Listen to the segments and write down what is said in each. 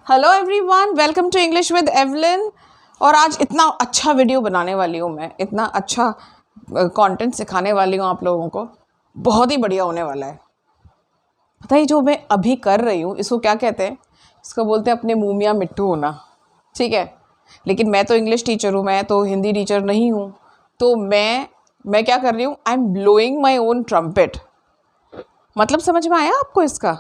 Hello everyone, welcome to English with Evelyn. और आज इतना अच्छा वीडियो बनाने वाली हूँ मैं, इतना अच्छा कंटेंट सिखाने वाली हूँ आप लोगों को, बहुत ही बढ़िया होने वाला है। पता है जो मैं अभी कर रही हूँ इसको क्या कहते हैं? इसको बोलते हैं अपने मुँह मियाँ मिट्ठू होना, ठीक है। लेकिन मैं तो इंग्लिश टीचर हूँ, मैं तो हिंदी टीचर नहीं हूँ। तो मैं क्या कर रही हूँ? I am blowing my own trumpet. मतलब समझ में आया आपको इसका?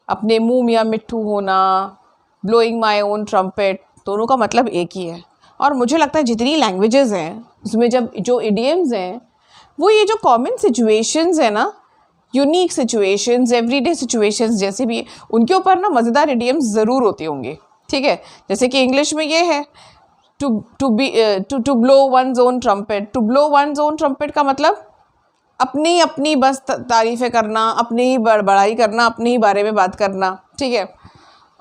अपने मुँह मियाँ मिट्ठू होना, ब्लोइंग माई ओन ट्रम्पेट, दोनों का मतलब एक ही है। और मुझे लगता है जितनी लैंग्वेजेस हैं उसमें जब जो इडियम्स हैं वो ये जो कॉमन सिचुएशंस है ना, यूनिक सिचुएशंस, एवरीडे सिचुएशंस जैसे भी, उनके ऊपर ना मज़ेदार इडियम्स ज़रूर होती होंगी, ठीक है। जैसे कि इंग्लिश में ये है to blow one's own trumpet. To blow one's own trumpet का मतलब अपनी अपनी बस तारीफ़ें करना, अपनी ही बड़ाई करना, अपने ही बारे में बात करना, ठीक है।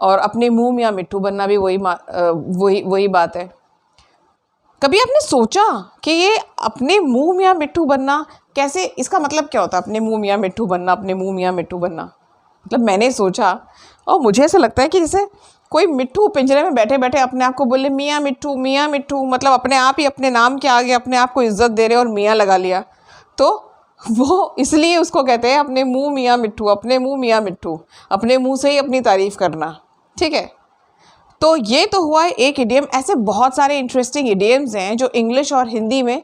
और अपने मुँह मियाँ मिट्ठू बनना भी वही बात है। कभी आपने सोचा कि ये अपने मुँह मियाँ मिट्ठू बनना कैसे, इसका मतलब क्या होता है? अपने मुँह मियाँ मिट्ठू बनना, अपने मुँह मियाँ मिट्ठू बनना मतलब मैंने सोचा और मुझे ऐसा लगता है कि जैसे कोई मिट्ठू पिंजरे में बैठे बैठे अपने आप को बोले मियाँ मिट्ठू, मतलब अपने आप ही अपने नाम के आगे अपने आप को इज्जत दे रहे और मियाँ लगा लिया, तो वो इसलिए उसको कहते हैं अपने मुँह मियाँ मिट्ठू, अपने मुँह मियाँ मिट्ठू, अपने मुँह से ही अपनी तारीफ़ करना, ठीक है। तो ये तो हुआ है एक इडियम। ऐसे बहुत सारे इंटरेस्टिंग इडियम्स हैं जो इंग्लिश और हिंदी में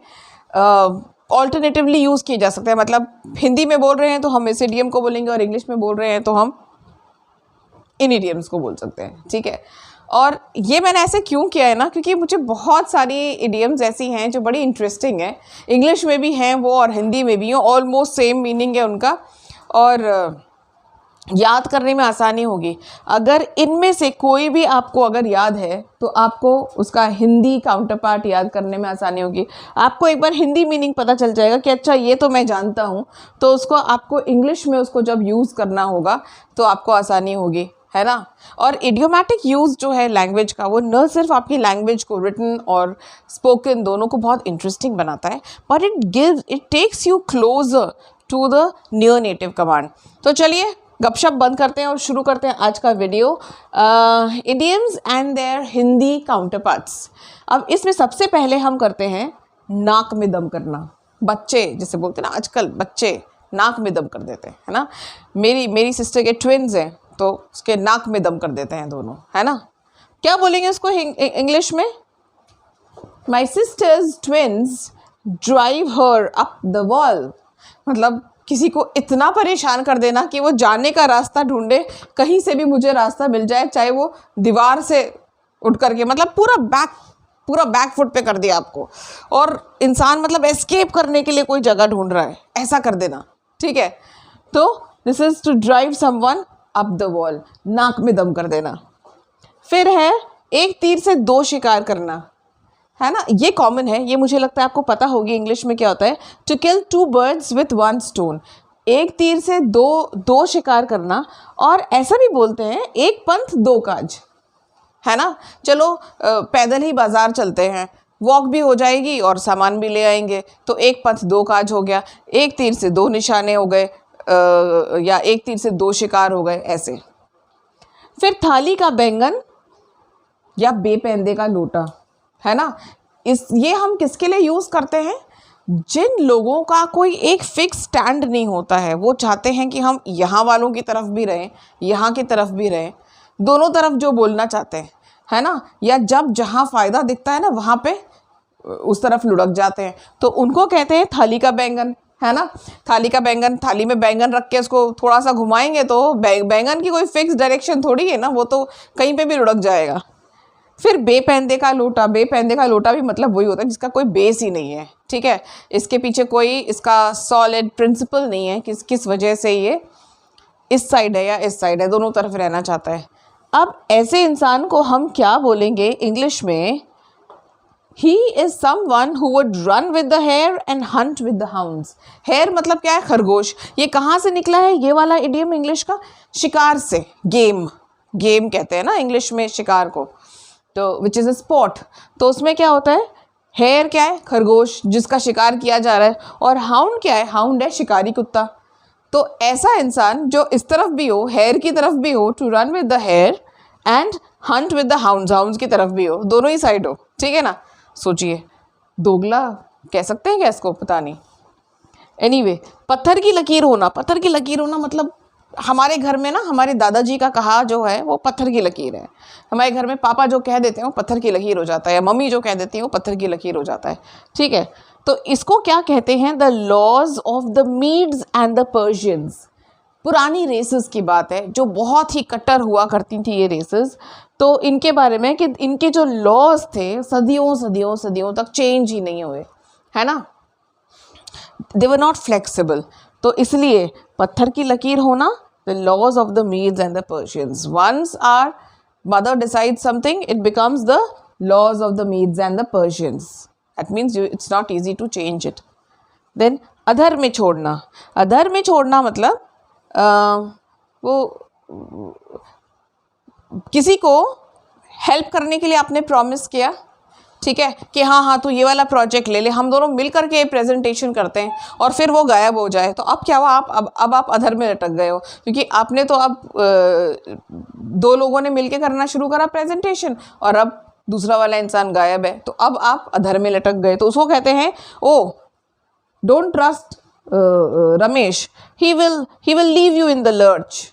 ऑल्टरनेटिवली यूज़ किए जा सकते हैं। मतलब हिंदी में बोल रहे हैं तो हम इस इडियम को बोलेंगे और इंग्लिश में बोल रहे हैं तो हम इन इडियम्स को बोल सकते हैं, ठीक है। और ये मैंने ऐसे क्यों किया है ना, क्योंकि मुझे बहुत सारी इडियम्स ऐसी हैं जो बड़ी इंटरेस्टिंग हैं, इंग्लिश में भी हैं वो और हिंदी में भी हैं, ऑलमोस्ट सेम मीनिंग है उनका, और याद करने में आसानी होगी। अगर इनमें से कोई भी आपको अगर याद है तो आपको उसका हिंदी काउंटर पार्ट याद करने में आसानी होगी। आपको एक बार हिंदी मीनिंग पता चल जाएगा कि अच्छा ये तो मैं जानता हूँ, तो उसको आपको इंग्लिश में उसको जब यूज़ करना होगा तो आपको आसानी होगी, है ना। और इडियोमैटिक यूज़ जो है लैंग्वेज का, वो न सिर्फ आपकी लैंग्वेज को रिटन और स्पोकन दोनों को बहुत इंटरेस्टिंग बनाता है, but it takes you closer to the near native command. तो चलिए गपशप बंद करते हैं और शुरू करते हैं आज का video, idioms and their Hindi counterparts. अब इसमें सबसे पहले हम करते हैं नाक में दम करना। बच्चे जैसे बोलते हैं ना, आजकल बच्चे नाक में दम कर देते हैं, है ना। मेरी सिस्टर के ट्विन्स हैं तो उसके नाक में दम कर देते हैं दोनों, है ना। क्या बोलेंगे उसको इंग्लिश में? My sisters twins drive her up the wall. मतलब किसी को इतना परेशान कर देना कि वो जाने का रास्ता ढूंढे, कहीं से भी मुझे रास्ता मिल जाए, चाहे वो दीवार से उठ करके, मतलब पूरा बैक फुट पे कर दिया आपको, और इंसान मतलब एस्केप करने के लिए कोई जगह ढूंढ रहा है, ऐसा कर देना, ठीक है। तो this is to drive someone up the wall, नाक में दम कर देना। फिर है एक तीर से दो शिकार करना, है ना। ये कॉमन है, ये मुझे लगता है आपको पता होगी इंग्लिश में क्या होता है। To kill two birds with one stone, एक तीर से दो शिकार करना। और ऐसा भी बोलते हैं एक पंथ दो काज, है ना। चलो पैदल ही बाजार चलते हैं, वॉक भी हो जाएगी और सामान भी ले आएंगे, तो एक पंथ दो काज हो गया, एक तीर से दो निशाने हो गए, या एक तीर से दो शिकार हो गए, ऐसे। फिर थाली का बैंगन या बेपैंदे का लोटा, है ना। ये हम किसके लिए यूज़ करते हैं? जिन लोगों का कोई एक फिक्स स्टैंड नहीं होता है, वो चाहते हैं कि हम यहाँ वालों की तरफ भी रहें, यहाँ की तरफ भी रहें, दोनों तरफ जो बोलना चाहते हैं, है ना। या जब जहाँ फ़ायदा दिखता है ना वहाँ पे उस तरफ लुढ़क जाते हैं, तो उनको कहते हैं थाली का बैंगन, है ना। थाली का बैंगन, थाली में बैंगन रख के उसको थोड़ा सा घुमाएंगे तो बैंगन की कोई फिक्स डायरेक्शन थोड़ी है ना, वो तो कहीं पे भी लुढ़क जाएगा। फिर बेपैंदे का लोटा, बेपैंदे का लोटा भी मतलब वही होता है जिसका कोई बेस ही नहीं है, ठीक है। इसके पीछे कोई इसका सॉलिड प्रिंसिपल नहीं है, किस वजह से ये इस साइड है या इस साइड है, दोनों तरफ रहना चाहता है। अब ऐसे इंसान को हम क्या बोलेंगे इंग्लिश में? He is someone who would run with the hare and hunt with the hounds. Hare मतलब क्या है? खरगोश। ये कहाँ से निकला है ये वाला इडियम इंग्लिश का? शिकार से, गेम कहते हैं ना इंग्लिश में शिकार को, तो विच इज़ अ स्पॉट। तो उसमें क्या होता है? हेयर क्या है? खरगोश जिसका शिकार किया जा रहा है, और हाउंड क्या है? हाउंड है शिकारी कुत्ता। तो ऐसा इंसान जो इस तरफ भी हो, हेयर की तरफ भी हो, to run with the hare and hunt with the hounds, hounds की तरफ भी हो, दोनों ही साइड हो, ठीक है ना। सोचिए, दोगला कह सकते हैं क्या इसको, पता नहीं। एनीवे, पत्थर की लकीर होना, पत्थर की लकीर होना मतलब हमारे घर में ना, हमारे दादाजी का कहा जो है वो पत्थर की लकीर है। हमारे घर में पापा जो कह देते हैं वो पत्थर की लकीर हो जाता है, या मम्मी जो कह देती है वो पत्थर की लकीर हो जाता है, ठीक है। तो इसको क्या कहते हैं, the laws of the Medes and the Persians. पुरानी रेसेस की बात है, जो बहुत ही कट्टर हुआ करती थी ये रेसेस। तो इनके बारे में कि इनके जो लॉज थे सदियों सदियों सदियों तक चेंज ही नहीं हुए, है ना, दे वर नॉट फ्लेक्सिबल। तो इसलिए पत्थर की लकीर होना, the laws of the Medes and the Persians. Once our mother decide something, it becomes the laws of the Medes and the Persians. That means it's not easy to change it. Then अधर में छोड़ना, अधर में छोड़ना मतलब वो किसी को हेल्प करने के लिए आपने प्रॉमिस किया, ठीक है, कि हाँ हाँ तू ये वाला प्रोजेक्ट ले ले, हम दोनों मिल करके प्रेजेंटेशन करते हैं, और फिर वो गायब हो जाए, तो अब क्या हुआ, आप अब आप अधर में लटक गए हो, क्योंकि आपने तो अब दो लोगों ने मिल के करना शुरू करा प्रेजेंटेशन, और अब दूसरा वाला इंसान गायब है, तो अब आप अधर में लटक गए। तो उसको कहते हैं, oh don't trust Ramesh, he will leave you in the lurch.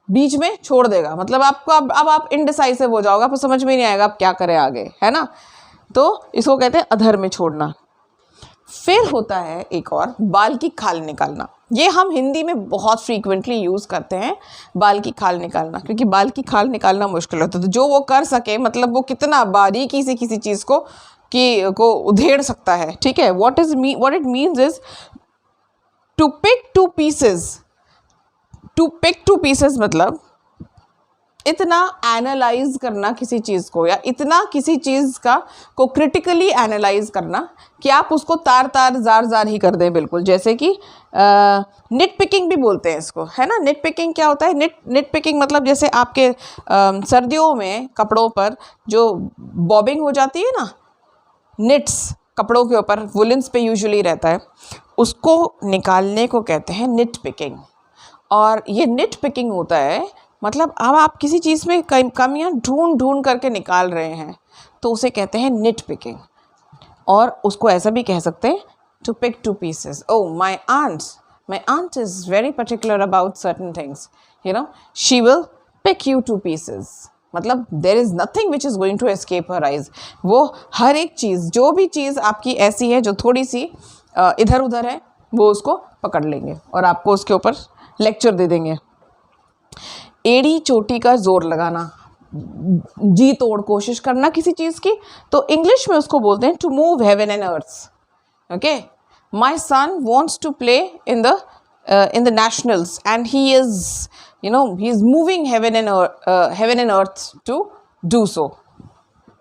बीच में छोड़ देगा, मतलब आपको अब आप इनडिसाइसिव हो जाओगे, आपको समझ में नहीं आएगा आप क्या करें आगे, है ना। तो इसको कहते हैं अधर में छोड़ना। फिर होता है एक और, बाल की खाल निकालना। ये हम हिंदी में बहुत फ्रीक्वेंटली यूज़ करते हैं, बाल की खाल निकालना, क्योंकि बाल की खाल निकालना मुश्किल होता है। तो जो वो कर सके, मतलब वो कितना बारीकी से किसी चीज़ को उधेड़ सकता है, ठीक है। What it means is to pick to pieces. To pick to pieces मतलब इतना एनालाइज करना किसी चीज़ को, या इतना किसी चीज़ को क्रिटिकली एनालाइज करना कि आप उसको तार तार जार जार ही कर दें, बिल्कुल। जैसे कि निट पिकिंग भी बोलते हैं इसको, है ना। निट पिकिंग क्या होता है, निट पिकिंग मतलब जैसे आपके सर्दियों में कपड़ों पर जो बॉबिंग हो जाती है ना, निट्स कपड़ों के ऊपर वुलेंस पे यूजुअली रहता है, उसको निकालने को कहते हैं निट पिकिंग। और ये निट पिकिंग होता है मतलब अब आप किसी चीज़ में कमियां ढूंढ करके निकाल रहे हैं, तो उसे कहते हैं निट पिकिंग। और उसको ऐसा भी कह सकते हैं, to pick to pieces. Oh my aunt is very particular about certain things, you know, she will pick you to pieces. मतलब there is nothing which is going to escape her eyes. वो हर एक चीज़, जो भी चीज़ आपकी ऐसी है जो थोड़ी सी इधर उधर है, वो उसको पकड़ लेंगे और आपको उसके ऊपर लेक्चर दे देंगे। एड़ी चोटी का जोर लगाना, जी तोड़ कोशिश करना किसी चीज़ की, तो इंग्लिश में उसको बोलते हैं to move heaven and earth. Okay, my son wants to play in the nationals and he is moving heaven and earth to do so.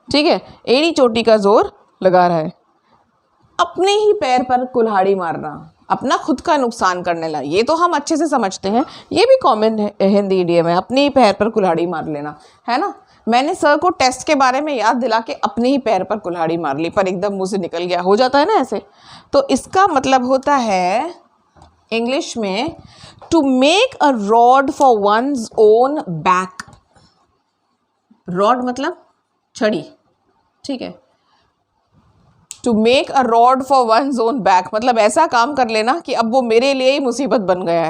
ठीक है, एड़ी चोटी का जोर लगा रहा है। अपने ही पैर पर कुल्हाड़ी मारना, अपना खुद का नुकसान करने लगा, ये तो हम अच्छे से समझते हैं, ये भी कॉमन हिंदी इडियम है, अपने ही पैर पर कुल्हाड़ी मार लेना, है ना। मैंने सर को टेस्ट के बारे में याद दिला के अपने ही पैर पर कुल्हाड़ी मार ली, पर एकदम मुंह से निकल गया, हो जाता है ना ऐसे। तो इसका मतलब होता है इंग्लिश में to make a rod for one's own back. Rod मतलब छड़ी, ठीक है। To make a rod for one's own back मतलब ऐसा काम कर लेना कि अब वो मेरे लिए ही मुसीबत बन गया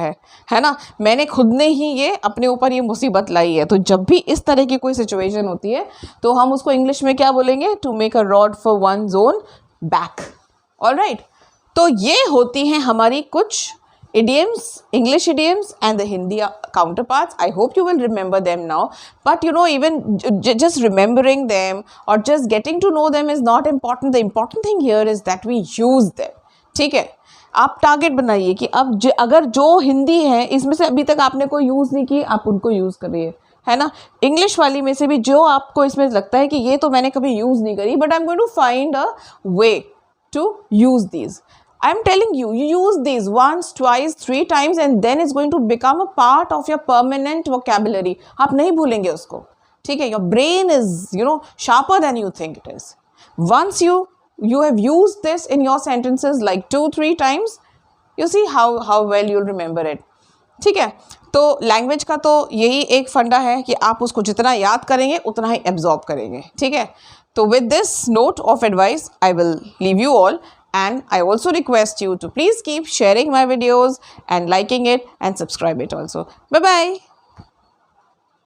है ना। मैंने खुद ने ही ये अपने ऊपर ये मुसीबत लाई है। तो जब भी इस तरह की कोई सिचुएशन होती है तो हम उसको इंग्लिश में क्या बोलेंगे, to make a rod for one's own back. Alright, तो ये होती हैं हमारी कुछ idioms, English idioms and the Hindi counterparts. I hope you will remember them now. But you know, even just remembering them or just getting to know them is not important. The important thing here is that we use them. ठीक है, आप target बनाइए कि अब अगर जो हिंदी है इसमें से अभी तक आपने कोई यूज़ नहीं की, आप उनको यूज़ करिए, है ना। इंग्लिश वाली में से भी जो आपको इसमें लगता है कि ये तो मैंने कभी यूज़ नहीं करी, but I am going to find a way to use these. I'm telling you, you use these once, twice, 3 times and then it's going to become a part of your permanent vocabulary. आप नहीं भूलेंगे उसको, ठीक है। Your brain is, sharper than you think it is. Once you have used this in your sentences like 2-3 times, you see how well you'll remember it. ठीक है। तो language का तो यही एक फंडा है कि आप उसको जितना याद करेंगे उतना ही एब्जॉर्ब करेंगे, ठीक है। तो with this note of advice I will leave you all, and I also request you to please keep sharing my videos and liking it and subscribe it also. Bye bye.